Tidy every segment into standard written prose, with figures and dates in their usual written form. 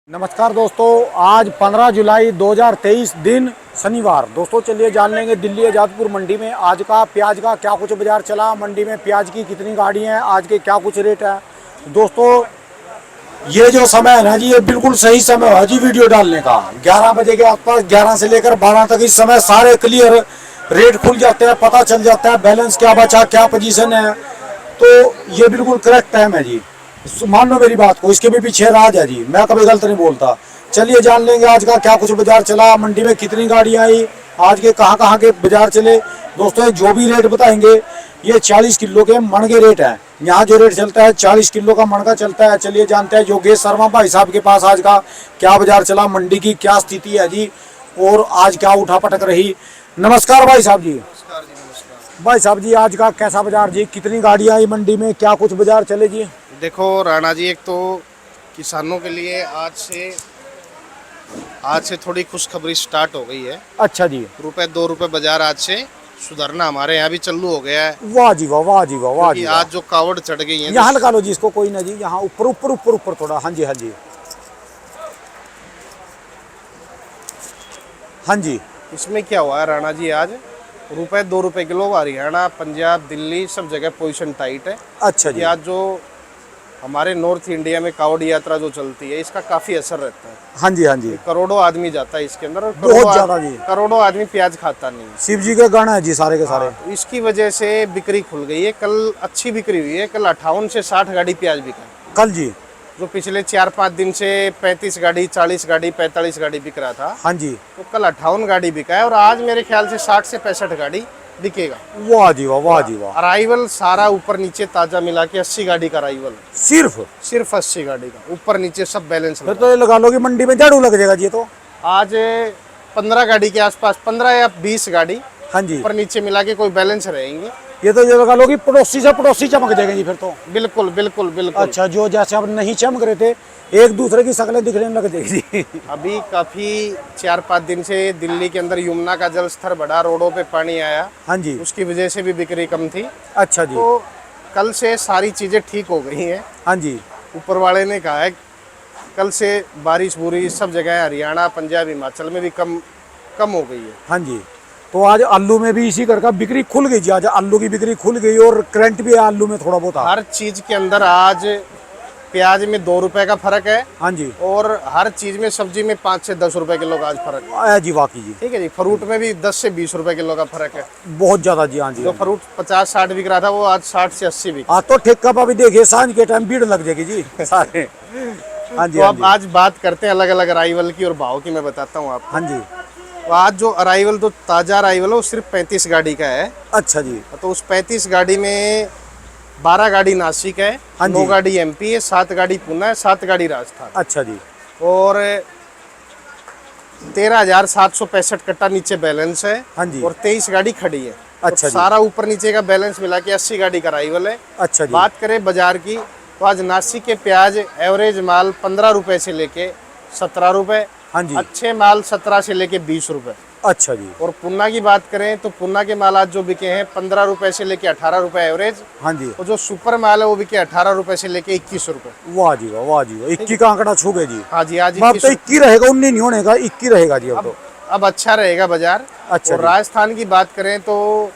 नमस्कार दोस्तों, आज 15 जुलाई 2023 दिन शनिवार। दोस्तों चलिए जान लेंगे दिल्ली आज़ादपुर मंडी में आज का प्याज का क्या कुछ बाजार चला, मंडी में प्याज की कितनी गाड़ी हैं, आज के क्या कुछ रेट है। दोस्तों ये जो समय है ना जी, ये बिल्कुल सही समय है जी वीडियो डालने का। 11 बजे के आसपास, 11 से लेकर 12 तक इस समय सारे क्लियर रेट खुल जाते हैं, पता चल जाता है बैलेंस क्या बचा, क्या पोजीशन है। तो ये बिल्कुल करेक्ट टाइम है जी, मान लो मेरी बात को, इसके भी पीछे राज है जी, मैं कभी गलत नहीं बोलता। चलिए जान लेंगे आज का क्या कुछ बाजार चला, मंडी में कितनी गाड़ियां आई, आज के कहां के बाजार चले। दोस्तों जो भी रेट बताएंगे ये 40 किलो के मण के रेट है। यहाँ जो रेट चलता है 40 किलो का मण का चलता है। चलिए जानते हैं योगेश शर्मा भाई साहब के पास आज का क्या बाजार चला, मंडी की क्या स्थिति है जी, और आज क्या उठा पटक रही। नमस्कार भाई साहब जी। भाई साहब जी आज का कैसा बाजार जी, कितनी गाड़ियां आई मंडी में, क्या कुछ बाजार चले जी। देखो राणा जी, एक तो किसानों के लिए आज से थोड़ी खुशखबरी स्टार्ट हो गई है। अच्छा जी। ₹2 बाजार आज से सुधरना हमारे यहाँ भी चालू हो गया है। वाह जी वाह, वाह जी वाह, वाह जी वाह। आज जो कावड़ चढ़ गई है, यहाँ लगा लो जी इसको, कोई ना जी, यहाँ ऊपर ऊपर ऊपर ऊपर थोड़ा। हाँ जी हाँ जी हाँ जी। इसमें क्या हुआ है राणा जी, आज ₹2 किलो हरियाणा, पंजाब, दिल्ली सब जगह पोजीशन टाइट है। अच्छा जी। आज जो हमारे नॉर्थ इंडिया में कावड़ यात्रा जो चलती है, इसका काफी असर रहता है। हाँ जी हाँ जी। करोड़ों आदमी जाता है इसके अंदर, और बहुत ज्यादा जी। करोड़ों आदमी प्याज खाता नहीं है। शिव जी के गाना है जी सारे के सारे। तो इसकी वजह से बिक्री खुल गई है। कल अच्छी बिक्री हुई है, कल 58 से 60 गाड़ी प्याज बिका। कल जी। जो पिछले 4-5 दिन से 35 गाड़ी, 40 गाड़ी, 45 गाड़ी बिक रहा था, हाँ जी। तो कल 58 गाड़ी बिका है, और आज मेरे ख्याल से 60 से 65 गाड़ी बिकेगा। वाह जी वाह, वाह जी वाह। अराइवल सारा ऊपर नीचे ताजा मिला के 80 गाड़ी का अराइवल है। सिर्फ 80 गाड़ी का, ऊपर नीचे सब बैलेंस। फिर तो ये लगा लो कि मंडी में झाड़ू लग जाएगा जी। तो आज 15 गाड़ी के आसपास, 15 या 20 गाड़ी हाँ जी, ऊपर नीचे मिला के कोई बैलेंस रहेंगी। ये तो ये लगा लो कि पड़ोसी से पड़ोसी चमक जाएंगे जी फिर तो। बिल्कुल बिल्कुल बिल्कुल। अच्छा, जो जैसे अब नहीं चमक रहे थे, एक दूसरे की शक्लें दिखने लग जाएगी। अभी काफी 4-5 दिन से दिल्ली के अंदर यमुना का जल स्तर बढ़ा, रोडों पे पानी आया, हाँ जी। उसकी वजह से भी बिक्री कम थी। अच्छा जी। तो कल से सारी चीजें ठीक हो गई हैं। हाँ जी। ऊपर वाले ने कहा है कल से बारिश बुरी सब जगह, हरियाणा, पंजाब, हिमाचल में भी कम हो गई है। हाँ जी। तो आज आलू में भी इसी करके बिक्री खुल गई जी। आज आलू की बिक्री खुल गई, और करंट भी है आलू में थोड़ा बहुत। हर चीज के अंदर आज प्याज में ₹2 का फर्क है। हाँ जी। और हर चीज में, सब्जी में 5 से 10 रुपए किलो का आज फर्क है। आया जी, वाकई जी। ठीक है जी। फ्रूट में भी 10 से 20 रुपए किलो का फर्क है। बहुत ज्यादा जी। हाँ जी। जो फ्रूट 50-60 बिक रहा था, वो आज 60 से 80 बिक। आज तो ठेका पर भी देखिए, सांझ के टाइम भीड़ लग जाएगी जी सारे। हाँ जी। तो हाँ अब जी। आज बात करते हैं अलग अलग अराइवल की और भाव की। मैं बताता हूँ आपको। हाँ जी। तो आज जो अराइवल, तो ताजा अराइवल है, वो सिर्फ 35 गाड़ी का है। अच्छा जी। तो उस 35 गाड़ी में 12 गाड़ी नासिक है, हाँ जी। 9 गाड़ी MP है, 7 गाड़ी पुणे है, 7 गाड़ी राजस्थान। अच्छा जी। और 13,765 कट्टा नीचे बैलेंस है। हाँ जी। और 23 गाड़ी खड़ी है। अच्छा तो जी। सारा ऊपर नीचे का बैलेंस मिला के 80 गाड़ी का अराइवल है। अच्छा जी। बात करें बाजार की, तो आज नासिक के प्याज एवरेज माल 15 रुपए से लेके 17 रुपए, हाँ जी। अच्छे माल 17 से लेके 20 रुपए। अच्छा जी। और पुन्ना की बात करें तो पुन्ना के माल आज जो बिके हैं 15 रुपए से लेके 18 रुपए एवरेज। हाँ जी। और जो सुपर माल है वो बिके 18 रुपए से लेके 21 रुपए। वाह जी वाह, वाह जी वाह। 21 का आंकड़ा छू गए जी। हाँ जी। आज अब तो 21 रहेगा, 19 नहीं होने का, 21 रहेगा जी अब तो। अब अच्छा रहेगा बाजार। अच्छा और जी। राजस्थान की बात करें तो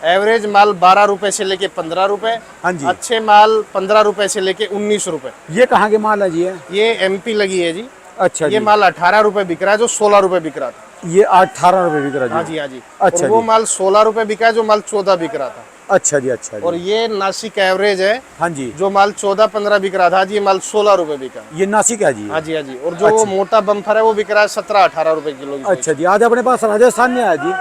एवरेज माल 12 रुपए से लेके 15 रुपए, हाँ जी। अच्छे माल 15 रुपए से लेके 19 रुपए। ये कहाँ के माल है जी? ये MP लगी है जी। अच्छा जी। ये माल 18 रुपए बिक रहा है, जो 16 रुपए बिक रहा था। ये 18 रुपए बिक रहा जी। हाँ जी हाँ जी। अच्छा और वो जी। माल 16 रुपए बिका है, जो माल 14 बिक रहा था। अच्छा जी। अच्छा जी। और ये नासिक एवरेज है। हाँ जी। जो माल 14-15 बिक रहा था, आज ये माल 16 रुपए बिका। ये नासिक है जी। हाँ जी हाँ जी। और जो अच्छा। मोटा बम्फर है वो बिक रहा है 17-18 रुपए किलो की। अच्छा जी। आज अपने पास राजस्थान में आया जी।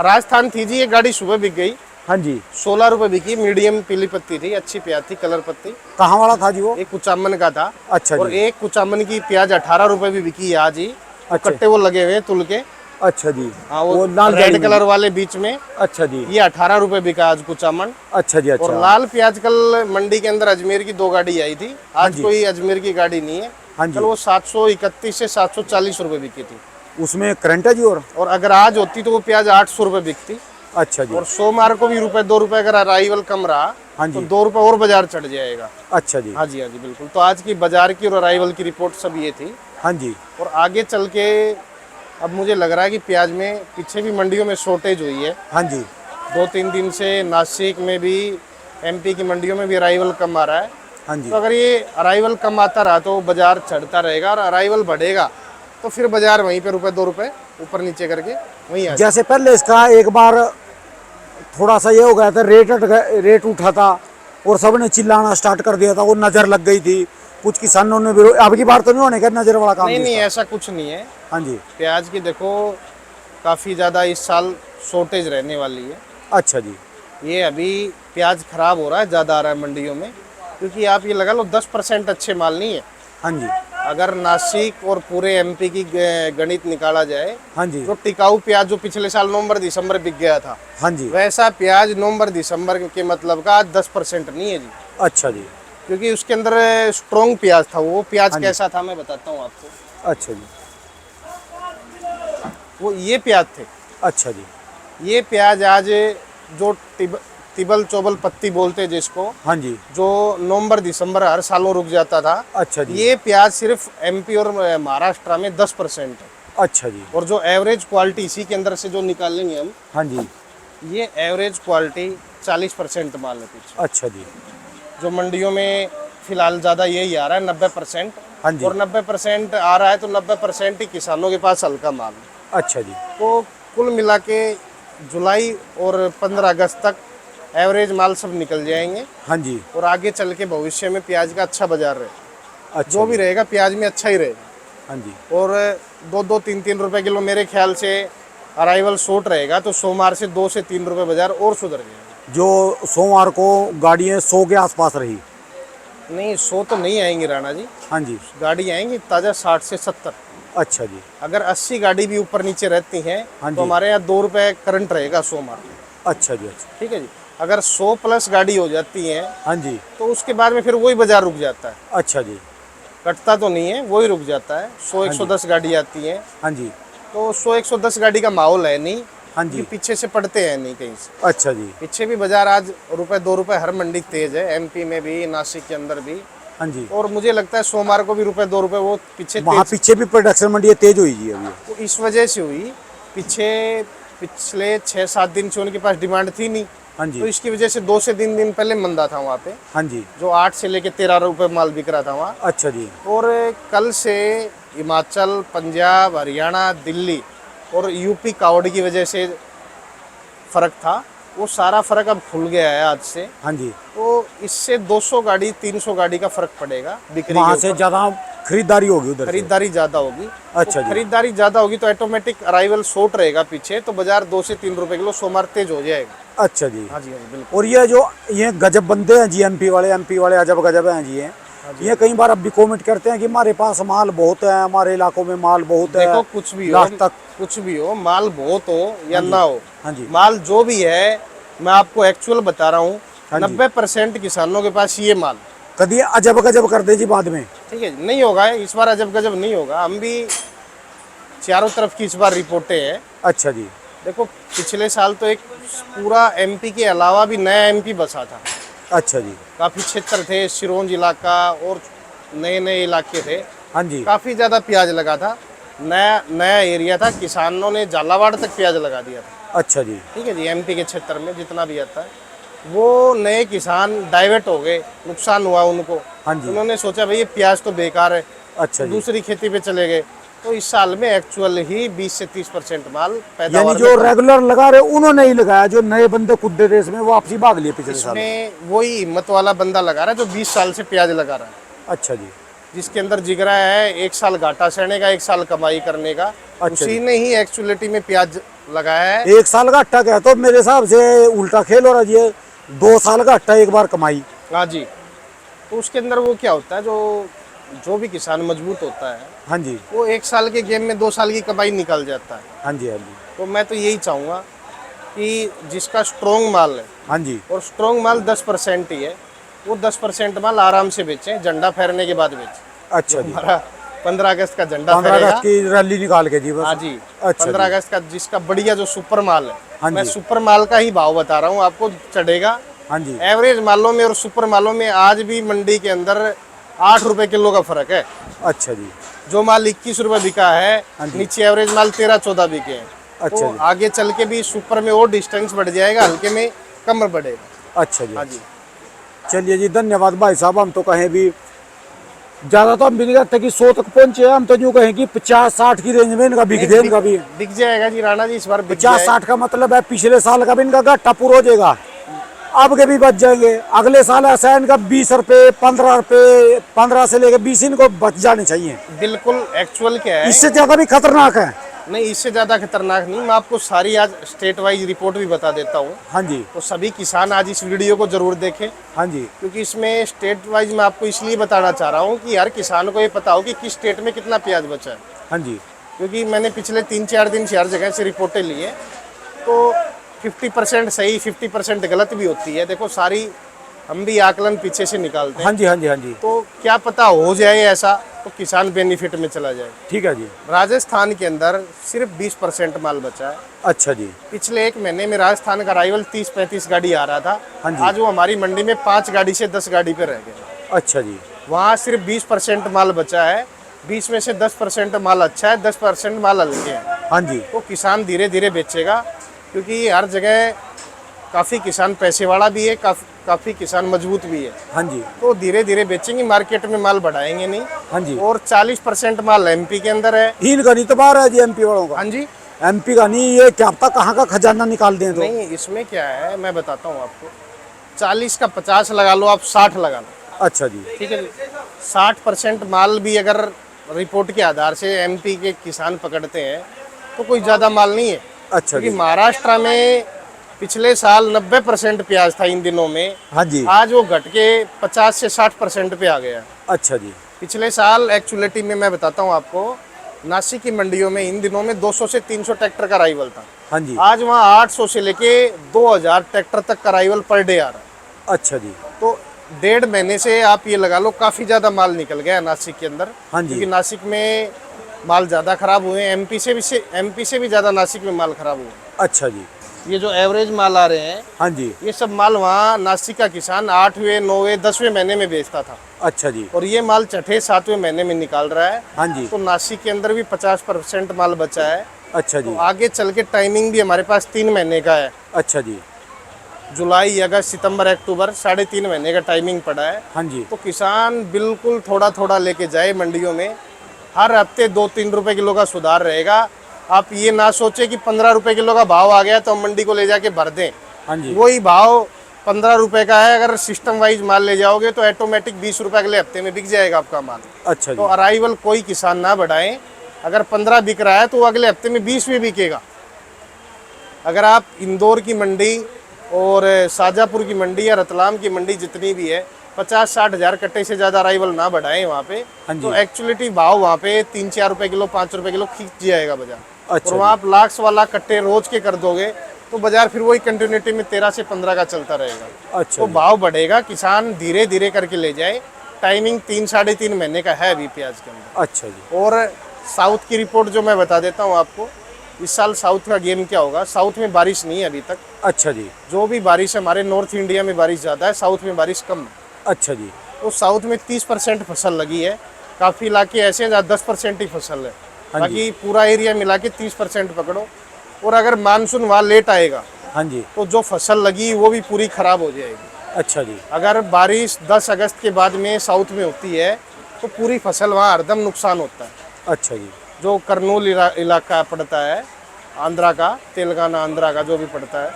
राजस्थान थी जी, ये गाड़ी सुबह बिक गई, हाँ जी। 16 रुपए बिकी। मीडियम पीली पत्ती थी, अच्छी प्याज थी, कलर पत्ती। कहाँ वाला था जी वो? एक कुचामन का था। अच्छा और जी। एक कुचामन की प्याज 18 रुपए भी बिकी है आज ही। अच्छा। कट्टे वो लगे हुए हैं तुल के। अच्छा जी। हाँ, वो लाल जाली रेड में। कलर वाले बीच में। अच्छा जी। ये 18 रुपए बिका आज कुचामन। अच्छा जी। और अच्छा। लाल प्याज कल मंडी के अंदर अजमेर की 2 गाड़ी आई थी, आज जी। कोई अजमेर की गाड़ी नहीं है। हाँ जी। कल वो 731 से 740 रुपए बिकी थी। उसमें करंट है जी। और अगर आज होती तो वो प्याज 800 रुपए बिकती। अच्छा जी। और सोमवार को भी ₹1-2 अगर अराइवल कम रहा, हाँ तो जी। 2 रुपए और बाजार चढ़ जाएगा। अच्छा जी। हाँ जी हाँ जी बिल्कुल। तो आज की बाजार की और अराइवल की रिपोर्ट सब ये थी। हाँ जी। और आगे चल के अब मुझे लग रहा है कि प्याज में पीछे भी मंडियों में शॉर्टेज हुई है। हाँ जी। 2-3 दिन से नासिक में भी, एमपी की मंडियों में भी अराइवल कम आ रहा है। हाँ जी। तो अगर ये अराइवल कम आता रहा तो बाजार चढ़ता रहेगा, और अराइवल बढ़ेगा तो फिर बाजार वहीं पे ₹1-2 ऊपर नीचे करके वहीं आ जैसे पहले इसका एक बार थोड़ा सा ये हो गया था, रेट उठा था और सबने चिल्लाना स्टार्ट कर दिया था, वो नजर लग गई थी कुछ किसानों ने भी। अब की बार तो नहीं होने का नजर वाला काम नहीं जी नहीं, इसका? ऐसा कुछ नहीं है। हाँ जी। प्याज की देखो काफ़ी ज़्यादा इस साल शॉर्टेज रहने वाली है। अच्छा जी। ये अभी प्याज खराब हो रहा है, ज़्यादा आ रहा है मंडियों में, क्योंकि आप ये लगा लो 10% अच्छे माल नहीं है। हाँ जी। अगर नासिक और पूरे एमपी की गणित निकाला जाए, हाँ जी। जो टिकाऊ प्याज जो पिछले साल नवंबर दिसंबर बिक गया था, हाँ जी। वैसा प्याज नवंबर दिसंबर के मतलब का 10% नहीं है जी। अच्छा जी। क्योंकि उसके अंदर स्ट्रॉन्ग प्याज था। वो प्याज हाँ जी। कैसा था मैं बताता हूँ आपको। अच्छा जी। वो ये प्याज थे। अच्छा जी। ये प्याज आज जो तिबल चोबल पत्ती बोलते जिसको, हाँ जी। जो नवंबर दिसंबर हर सालों रुक जाता था, अच्छा जी। ये प्याज सिर्फ एमपी और महाराष्ट्र में 10% है। अच्छा जी। और जो एवरेज क्वालिटी इसी के अंदर से जो निकालेंगे हम, हाँ जी। ये एवरेज क्वालिटी 40% माल है पीछे। अच्छा जी। जो मंडियों में फिलहाल ज़्यादा यही आ रहा है 90%। हाँ जी। और 90% आ रहा है तो 90% ही किसानों के पास हल्का माल है। अच्छा जी। तो कुल मिला के जुलाई और 15 अगस्त तक एवरेज माल सब निकल जाएंगे। हाँ जी। और आगे चल के भविष्य में प्याज का अच्छा बाजार रहेगा। अच्छा जो भी जी। रहेगा प्याज में अच्छा ही रहेगा। हाँ जी। और 2-3 रुपए किलो मेरे ख्याल से अराइवल शॉर्ट रहेगा, तो सोमवार से 2 से 3 रुपए बाजार और सुधर जाएगा। जो सोमवार को गाड़ियाँ 100 के आसपास रही? नहीं, 100 तो नहीं आएंगी राणा जी। हाँ जी। गाड़ी आएंगी ताज़ा 60 से 70। अच्छा जी। अगर 80 गाड़ी भी ऊपर नीचे रहती हैं हाँ जी। तो हमारे यहाँ 2 रुपए करंट रहेगा सोमवार को। अच्छा जी। अच्छा। ठीक है जी। अगर 100 प्लस गाड़ी हो जाती है हाँ जी। तो उसके बाद में फिर वही बाजार रुक जाता है। अच्छा जी। कटता तो नहीं है, वही रुक जाता है। 100 हाँ जी। 110 गाड़ी आती है हाँ जी। तो 100 110 गाड़ी का माहौल है नहीं। हाँ कि जी। पीछे से पड़ते हैं नहीं कहीं से। अच्छा जी। पीछे भी बाजार आज ₹1-2 हर मंडी तेज है, एमपी में भी, नासिक के अंदर भी। हाँ जी। और मुझे लगता है सोमवार को भी ₹1-2 वो पीछे वहाँ तेज, पीछे भी प्रोडक्शन मंडी तेज हुई जी अभी? वो इस वजह से हुई। पिछले 6-7 दिन से उनके पास डिमांड थी नहीं, हाँ तो जी। इसकी वजह से 2 से 3 दिन पहले मंदा था वहाँ पे, हाँ जी। जो 8 से लेके ₹13 माल बिक रहा था वहाँ। अच्छा जी। और कल से हिमाचल, पंजाब, हरियाणा, दिल्ली और यूपी कावड़ की वजह से फर्क था, वो सारा फर्क अब खुल गया है आज से। हाँ जी। तो इससे 200 गाड़ी 300 गाड़ी का फर्क पड़ेगा बिक्री वहाँ के से ऊपर। ज़्यादा खरीदारी होगी उधर से? खरीदारी ज्यादा होगी। अच्छा तो जी। खरीदारी ज्यादा होगी तो ऑटोमेटिक अराइवल शॉर्ट रहेगा पीछे, तो बाजार 2 से 3 रुपए किलो सोमवार तेज हो जाएगा। अच्छा जी। हाँ जी, हाँ जी, बिल्कुल। और ये जो ये गजब बंदे हैं जी, एमपी वाले अजब गजब हैं जी। ये कई बार अब भी कमेंट करते हैं कि हमारे पास माल बहुत है, हमारे इलाकों में माल बहुत है। देखो कुछ भी हो, लास्ट तक कुछ भी हो, माल बहुत हो या ना हो, हाँ जी। माल जो भी है, मैं आपको एक्चुअल बता रहा हूँ, हाँ जी। 90% किसानों के पास ये माल। कभी अजब गजब कर दे जी बाद में? ठीक है, नहीं होगा इस बार, अजब गजब नहीं होगा। हम भी चारों तरफ की इस बार रिपोर्टें हैं। अच्छा जी। देखो पिछले साल तो एक पूरा एमपी के अलावा भी नया एमपी बसा था। अच्छा जी। काफ़ी क्षेत्र थे, सिरोंज इलाका और नए नए इलाके थे। हाँ जी। काफ़ी ज़्यादा प्याज लगा था, नया नया एरिया था। किसानों ने झालावाड़ तक प्याज लगा दिया था। अच्छा जी। ठीक है जी। एमपी के क्षेत्र में जितना भी आता है, वो नए किसान डाइवर्ट हो गए, नुकसान हुआ उनको। हाँ जी। उन्होंने सोचा भाई ये प्याज तो बेकार है, अच्छा तो जी। दूसरी खेती पे चले गए। तो इस साल में एक्चुअल ही 20 से 30% माल यानी पैदावार जो में रेगुलर लगा रहे उन्होंने ही लगाया, जो नए बंदे कुद्दे रेस में वो आपसी भाग लिए पिछले साल? इसमें वही हिम्मत वाला बंदा लगा रहा है जो 20 साल से प्याज लगा रहा है, अच्छा जी। जिसके अंदर जिगरा है 1 साल घाटा सहने का, 1 साल कमाई करने का। अच्छा उसी जी। ने ही एक्चुअलिटी में प्याज लगाया है। 1 साल का अट्टा क्या तो मेरे हिसाब से उल्टा खेल हो रहा जी। 2 साल का अट्टा एक बार कमाई। हाँ जी। तो उसके अंदर वो क्या होता है, जो भी किसान मजबूत होता है, हाँ जी। वो 1 साल के गेम में 2 साल की कमाई निकल जाता है। हाँ जी। हाँ जी। तो मैं तो यही चाहूँगा कि जिसका स्ट्रॉन्ग माल है, हाँ जी। और स्ट्रॉन्ग माल 10% ही है, वो 10% माल आराम से बेचें, झंडा फहरने के बाद बेचें। अच्छा जी। हमारा 15 अगस्त का झंडा 15 फहरेगा। अगस्त की रैली निकाल के जी बस? हाँ जी। अच्छा 15 जी। अगस्त का जिसका बढ़िया जो सुपर माल है, हाँ मैं जी। सुपर माल का ही भाव बता रहा हूँ आपको, चढ़ेगा। हाँ जी। एवरेज मालों में और सुपर मालों में आज भी मंडी के अंदर 8 रुपए किलो का फर्क है। अच्छा जी। जो माल 21 रुपए बिका है, हाँ जी। नीचे एवरेज माल 13-14 बिके हैं। अच्छा तो जी। आगे चल के भी सुपर में और डिस्टेंस बढ़ जाएगा, हल्के में कम बढ़ेगा। अच्छा जी। हाँ जी। चलिए जी, धन्यवाद भाई साहब। हम तो कहें भी ज्यादा तो हम भी नहीं कहते कि 100 तक पहुंचे, हम तो यूँ कहें कि 50-60 की रेंज में इनका बिक नहीं, दे, इनका भी बिक जाएगा जी राणा जी, इस बार बिक 50-60 का मतलब है पिछले साल का भी इनका घाटा पूरा हो जाएगा, अब के भी बच जाएंगे। अगले साल ऐसा है इनका 20 रुपए, 15 रुपए, 15 से लेकर 20 इनको बच जाने चाहिए। बिल्कुल एक्चुअल क्या है, इससे ज्यादा भी खतरनाक है। नहीं इससे ज़्यादा खतरनाक नहीं। मैं आपको सारी आज स्टेट वाइज रिपोर्ट भी बता देता हूँ, हाँ जी। तो सभी किसान आज इस वीडियो को जरूर देखें, हाँ जी। क्योंकि इसमें स्टेट वाइज मैं आपको इसलिए बताना चाह रहा हूँ कि हर किसान को ये पता हो कि किस स्टेट में कितना प्याज बचा है। हाँ जी। क्योंकि मैंने पिछले 3-4 दिन से हर जगह से रिपोर्टें ली है, तो 50% सही 50% गलत भी होती है। देखो सारी हम भी आकलन पीछे से निकालते हैं। हाँ जी। हाँ जी। हाँ जी। तो क्या पता हो जाए ऐसा, तो किसान बेनिफिट में चला जाए। ठीक है जी। राजस्थान के अंदर सिर्फ 20% माल बचा है। अच्छा जी। पिछले 1 महीने में राजस्थान का अराइवल 30-35 गाड़ी आ रहा था, हाँ जी। आज वो हमारी मंडी में 5 गाड़ी से 10 गाड़ी पे रह गया। अच्छा जी। वहाँ सिर्फ 20% माल बचा है, 20 में से 10% माल अच्छा है, 10% माल हल्के हैं। हाँ जी। तो किसान धीरे धीरे बेचेगा, क्योंकि हर जगह काफ़ी किसान पैसे वाला भी है, काफ़ी किसान मजबूत भी है। हाँ जी। तो धीरे धीरे बेचेंगे, मार्केट में माल बढ़ाएंगे नहीं। हाँ जी। और 40% माल एमपी के अंदर है। इनका नहीं तो बाहर है जी, एमपी वालों का। हाँ जी। एमपी का नहीं, ये क्या पता कहाँ का खजाना निकाल दें। तो नहीं, इसमें क्या है मैं बताता हूँ आपको, 40 का 50 लगा लो, आप 60 लगा लो। अच्छा जी। ठीक है जी। 60% माल भी अगर रिपोर्ट के आधार से एमपी के किसान पकड़ते हैं तो कोई ज़्यादा माल नहीं है। अच्छा क्योंकि जी। महाराष्ट्र में पिछले साल 90% प्याज था इन दिनों में, हाँ जी। आज वो घट के 50 से 60% पे आ गया। अच्छा जी। पिछले साल एक्चुअलिटी में मैं बताता हूँ आपको, नासिक की मंडियों में इन दिनों में 200 से 300 ट्रैक्टर का अराइवल था। हाँ जी। आज वहाँ 800 से लेके 2000 ट्रैक्टर तक का अराइवल पर डे आ रहा है। अच्छा जी। तो 1.5 महीने से आप ये लगा लो काफ़ी ज़्यादा माल निकल गया है नासिक के अंदर। हाँ जी। क्योंकि नासिक में माल ज़्यादा खराब हुए हैं, एमपी से भी ज़्यादा नासिक में माल खराब हुए। अच्छा जी। ये जो एवरेज माल आ रहे हैं, हाँ जी। ये सब माल वहाँ नासिक का किसान 8वें 9वें 10वें महीने में बेचता था, अच्छा जी। और ये माल 6ठे 7वें महीने में निकाल रहा है। हाँ जी। तो नासिक के अंदर भी 50% माल बचा है। अच्छा तो जी। आगे चल के टाइमिंग भी हमारे पास 3 महीने का है। अच्छा जी। जुलाई, अगस्त, सितंबर, अक्टूबर 3.5 महीने का टाइमिंग पड़ा है। हाँ जी। तो किसान बिल्कुल थोड़ा थोड़ा लेके जाए मंडियों में, हर हफ्ते 2-3 रुपए किलो का सुधार रहेगा। आप ये ना सोचे कि 15 रुपए किलो का भाव आ गया तो हम मंडी को ले जाके भर दें। हाँ जी। वही भाव 15 रुपए का है, अगर सिस्टम वाइज माल ले जाओगे तो ऑटोमेटिक 20 रुपए अगले हफ्ते में बिक जाएगा आपका माल। अच्छा तो जी। अराइवल कोई किसान ना बढ़ाएं। अगर 15 बिक रहा है तो वो अगले हफ्ते में 20 भी बिकेगा। अगर आप इंदौर की मंडी और शाजापुर की मंडी या रतलाम की मंडी जितनी भी है, 50-60 हज़ार कट्टे से ज़्यादा अराइवल ना बढ़ाएं वहाँ पे, हाँ जी। तो एक्चुअलिटी भाव वहाँ पे 3-4 रुपए किलो 5 रुपए किलो खींच जाएगा बाजार। अच्छा और वहाँ आप लाख वाला कट्टे रोज के कर दोगे तो बाजार फिर वही कंटिन्यूटी में 13 से 15 का चलता रहेगा। अच्छा तो जी। भाव बढ़ेगा, किसान धीरे धीरे करके ले जाए। टाइमिंग 3-3.5 महीने का है अभी प्याज के अंदर। अच्छा जी। और साउथ की रिपोर्ट जो मैं बता देता हूँ आपको, इस साल साउथ का गेम क्या होगा। साउथ में बारिश नहीं है अभी तक। अच्छा जी। जो भी बारिश है, हमारे नॉर्थ इंडिया में बारिश ज़्यादा है, साउथ में बारिश कम है। अच्छा जी। तो साउथ में 30% फसल लगी है। काफ़ी इलाके ऐसे हैं जहाँ 10% ही फसल है। हाँ जी। बाकी पूरा एरिया मिला के 30% पकड़ो। और अगर मानसून वहाँ लेट आएगा हाँ जी। तो जो फसल लगी वो भी पूरी खराब हो जाएगी। अच्छा जी। अगर बारिश 10 अगस्त के बाद में साउथ में होती है तो पूरी फसल वहाँ हरदम नुकसान होता है। अच्छा जी। जो करनूल इलाका पड़ता है, आंध्रा का, तेलंगाना आंध्रा का जो भी पड़ता है,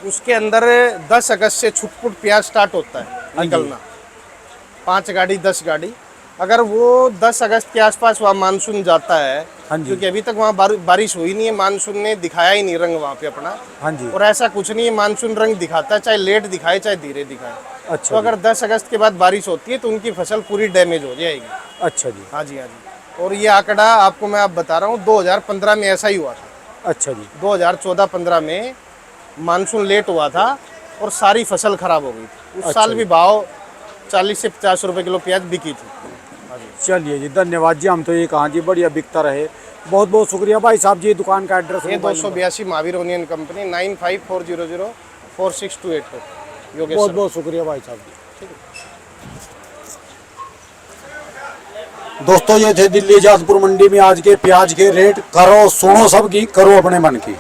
उसके अंदर 10 अगस्त से छुटपुट प्याज स्टार्ट होता है निकलना, 5 गाड़ी 10 गाड़ी। अगर वो 10 अगस्त के आसपास वहाँ मानसून जाता है, हाँ जी। क्योंकि अभी तक वहाँ बारिश हुई नहीं है, मानसून ने दिखाया ही नहीं रंग वहाँ पे अपना। हाँ जी। और ऐसा कुछ नहीं है, मानसून रंग दिखाता है, चाहे लेट दिखाए चाहे धीरे दिखाए। अच्छा तो अगर 10 अगस्त के बाद बारिश होती है तो उनकी फसल पूरी डैमेज हो जाएगी। अच्छा जी। हाँ जी, हाँ जी। और ये आंकड़ा आपको मैं आप बता रहा हूँ, 2015 में ऐसा ही हुआ था। अच्छा जी। 2014-15 में मानसून लेट हुआ था और सारी फसल खराब हो गई थी। उस अच्छा साल जी। भी भाव 40 से 50 रुपए किलो प्याज बिकी थी। चलिए जी, धन्यवाद जी। हम तो ये कहाँ जी बढ़िया बिकता रहे। बहुत बहुत शुक्रिया भाई साहब जी। दुकान का एड्रेस ये 282 महावीर ओनियन कंपनी, 9540046282 योगेश बहुत सर। बहुत शुक्रिया भाई साहब जी। दोस्तों ये थे दिल्ली जादपुर मंडी में आज के प्याज के रेट। करो सुनो सबकी, करो अपने मन की।